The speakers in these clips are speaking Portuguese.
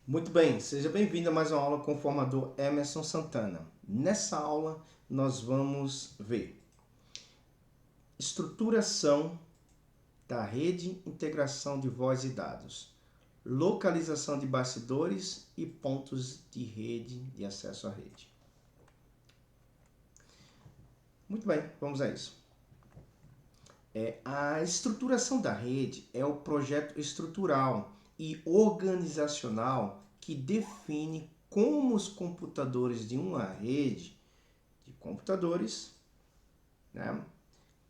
Muito bem, seja bem-vindo a mais uma aula com o formador Emerson Santana. Nessa aula nós vamos ver estruturação da rede, integração de voz e dados, localização de bastidores e pontos de rede, de acesso à rede. Muito bem, vamos a isso. A estruturação da rede é o projeto estrutural e organizacional que define como os computadores de uma rede de computadores, né,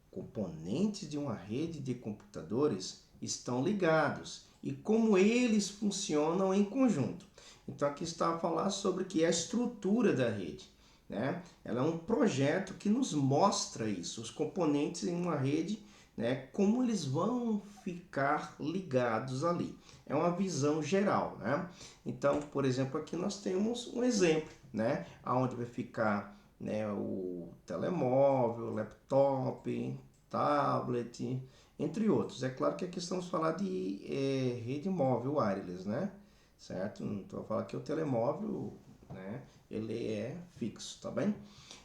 componentes de uma rede de computadores estão ligados e como eles funcionam em conjunto. Então aqui está a falar sobre o que é a estrutura da rede. Né? Ela é um projeto que nos mostra isso, os componentes em uma rede, né, como eles vão ficar ligados ali. É uma visão geral. Né? Então, por exemplo, aqui nós temos um exemplo, né, onde vai ficar, né, o telemóvel, laptop, tablet, entre outros. É claro que aqui estamos falando de rede móvel wireless, né? Certo? Não estou falando que o telemóvel, né, ele é fixo, tá bem?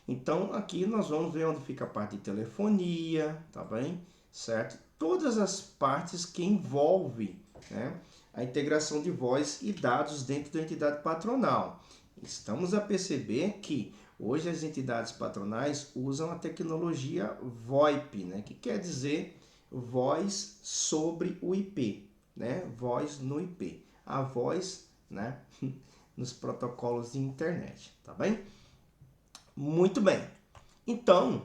Então aqui nós vamos ver onde fica a parte de telefonia, tá bem? Certo? Todas as partes que envolvem, né, a integração de voz e dados dentro da entidade patronal. Estamos a perceber que hoje as entidades patronais usam a tecnologia VoIP, né, que quer dizer voz sobre o IP, né? Voz no IP. A voz, né, nos protocolos de internet, tá bem? Muito bem. Então,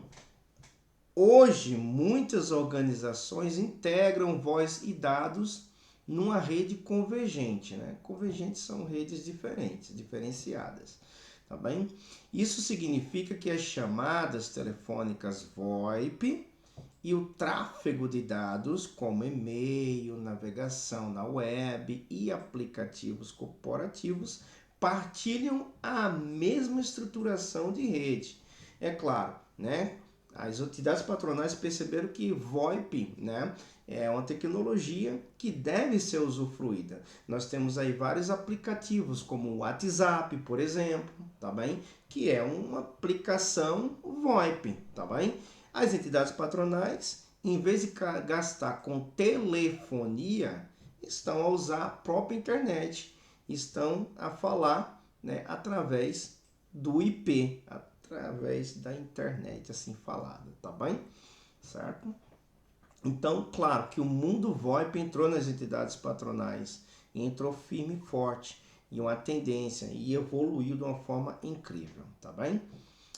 hoje muitas organizações integram voz e dados numa rede convergente, né? Convergentes são redes diferentes, diferenciadas, tá bem? Isso significa que as chamadas telefônicas VoIP e o tráfego de dados, como e-mail, navegação na web e aplicativos corporativos, partilham a mesma estruturação de rede. É claro, né? As entidades patronais perceberam que VoIP, né, é uma tecnologia que deve ser usufruída. Nós temos aí vários aplicativos, como o WhatsApp, por exemplo, tá bem? Que é uma aplicação VoIP, tá bem? As entidades patronais, em vez de gastar com telefonia, estão a usar a própria internet, estão a falar, né, através do IP, através da internet, assim falada, tá bem? Certo? Então, claro que o mundo VoIP entrou nas entidades patronais e entrou firme e forte e uma tendência e evoluiu de uma forma incrível, tá bem?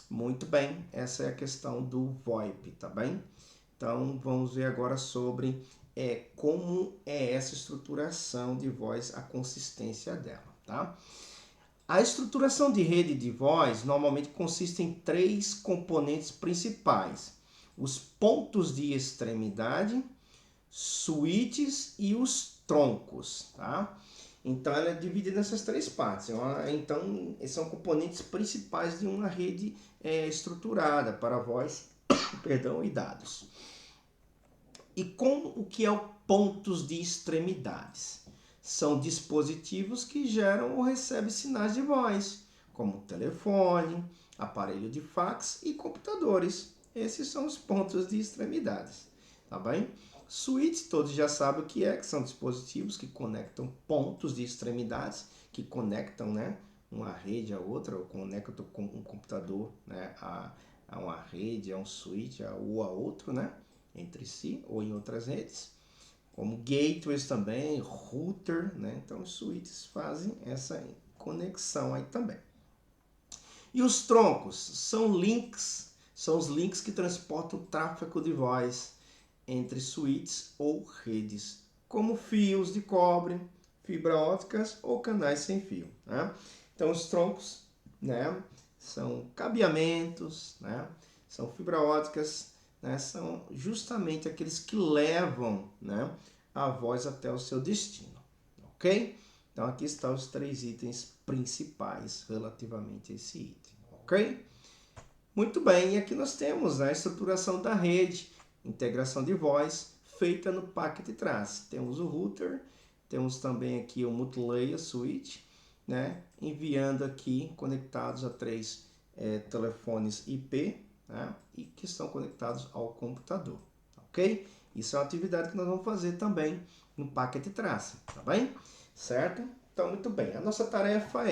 Muito bem, essa é a questão do VoIP, tá bem? Então vamos ver agora sobre como é essa estruturação de voz, a consistência dela, tá? A estruturação de rede de voz normalmente consiste em três componentes principais: os pontos de extremidade, switches e os troncos, tá? Então ela é dividida nessas três partes. Então são componentes principais de uma rede estruturada para voz, perdão, e dados. E com o que é o pontos de extremidades? São dispositivos que geram ou recebem sinais de voz, como telefone, aparelho de fax e computadores. Esses são os pontos de extremidades, tá bem? Switch, todos já sabem o que são dispositivos que conectam pontos de extremidades, que conectam, né, uma rede a outra, ou conectam com um computador, né, a uma rede, a um switch, ou a outro, né, entre si ou em outras redes, como gateways também, router, né? Então os switches fazem essa conexão aí também. E os troncos são os links que transportam o tráfego de voz entre switches ou redes, como fios de cobre, fibra óticas ou canais sem fio, né? Então os troncos, né, são cabeamentos, né? São fibra óticas, né? São justamente aqueles que levam, né, a voz até o seu destino, ok? Então aqui estão os três itens principais relativamente a esse item, ok? Muito bem, e aqui nós temos a estruturação da rede, integração de voz feita no packet trace. Temos o router, temos também aqui o multilayer switch né, enviando aqui conectados a 3 telefones IP, né, e que estão conectados ao computador, ok? Isso é uma atividade que nós vamos fazer também no Packet Trace, tá bem? Certo? Então, muito bem. A nossa tarefa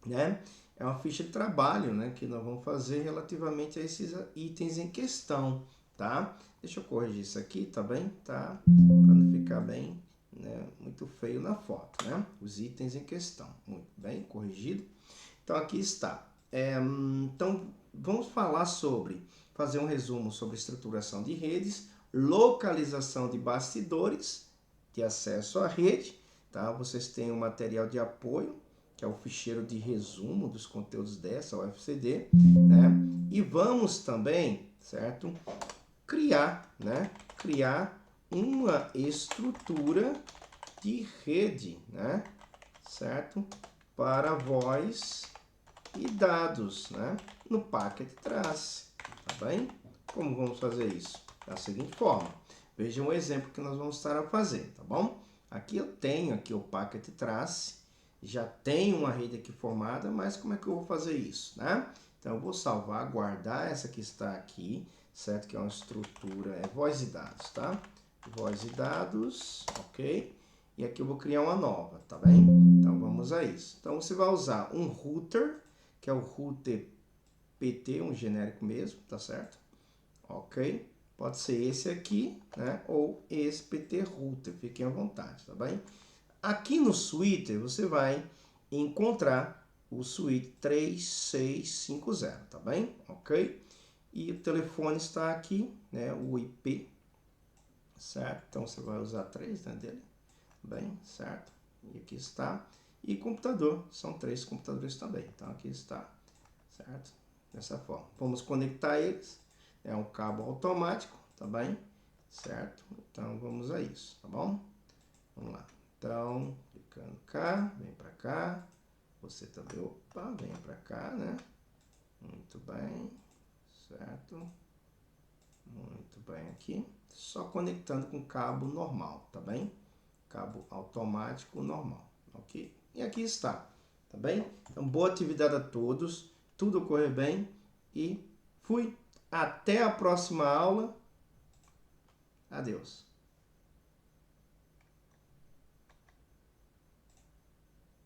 né, é uma ficha de trabalho, né, que nós vamos fazer relativamente a esses itens em questão, tá? Deixa eu corrigir isso aqui, tá bem? Tá? Para não ficar bem, né, muito feio na foto, né? Os itens em questão. Muito bem, corrigido. Então, aqui está. Então, vamos falar sobre, fazer um resumo sobre estruturação de redes, localização de bastidores, de acesso à rede, tá? Vocês têm um material de apoio, que é o ficheiro de resumo dos conteúdos dessa UFCD, né? E vamos também, certo? Criar, né? Criar uma estrutura de rede, né? Certo? Para voz e dados, né? No Packet Trace, tá bem? Como vamos fazer isso? Da seguinte forma. Veja um exemplo que nós vamos estar a fazer, tá bom? Aqui eu tenho aqui o Packet Trace, já tenho uma rede aqui formada, mas como é que eu vou fazer isso, né? Então eu vou salvar, guardar essa que está aqui, certo? Que é uma estrutura, voz e dados, tá? Voz e dados, ok? E aqui eu vou criar uma nova, tá bem? Então vamos a isso. Então você vai usar um router, que é o router PT, um genérico mesmo, tá certo? Ok? Pode ser esse aqui, né? Ou esse PT router, fiquem à vontade, tá bem? Aqui no switcher você vai encontrar o switch 3650, tá bem? Ok? E o telefone está aqui, né? O IP, certo? Então você vai usar 3, né, dele, bem, certo? E aqui está. E computador, são 3 computadores também, então aqui está, certo? Dessa forma. Vamos conectar eles, é um cabo automático, tá bem? Certo? Então vamos a isso, tá bom? Vamos lá. Então, clicando cá, vem para cá. Você também, opa, vem para cá, né? Muito bem, certo? Muito bem aqui. Só conectando com cabo normal, tá bem? Cabo automático normal, ok? E aqui está, tá bem? Então, boa atividade a todos, tudo correr bem e fui. Até a próxima aula. Adeus.